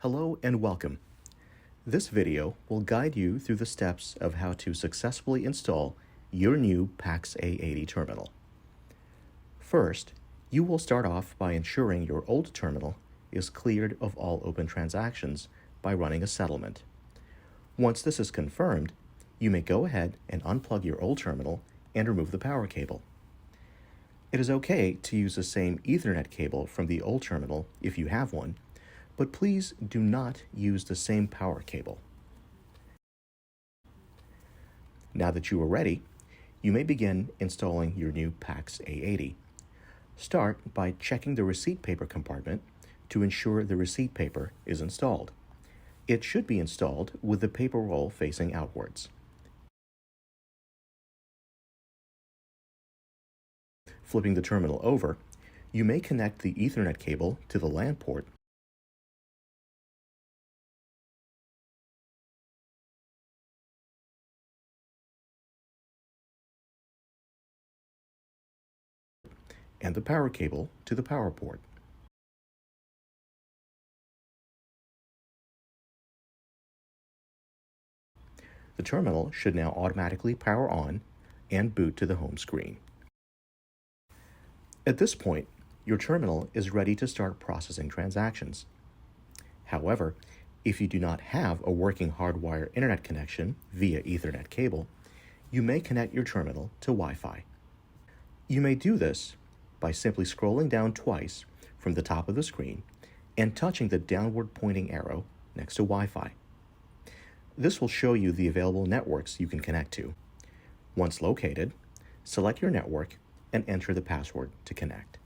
Hello and welcome. This video will guide you through the steps of how to successfully install your new PAX A80 terminal. First, you will start off by ensuring your old terminal is cleared of all open transactions by running a settlement. Once this is confirmed, you may go ahead and unplug your old terminal and remove the power cable. It is okay to use the same Ethernet cable from the old terminal if you have one, but please do not use the same power cable. Now that you are ready, you may begin installing your new PAX A80. Start by checking the receipt paper compartment to ensure the receipt paper is installed. It should be installed with the paper roll facing outwards. Flipping the terminal over, you may connect the Ethernet cable to the LAN port and the power cable to the power port. The terminal should now automatically power on and boot to the home screen. At this point, your terminal is ready to start processing transactions. However, if you do not have a working hardwire internet connection via Ethernet cable, you may connect your terminal to Wi-Fi. You may do this by simply scrolling down twice from the top of the screen and touching the downward pointing arrow next to Wi-Fi. This will show you the available networks you can connect to. Once located, select your network and enter the password to connect.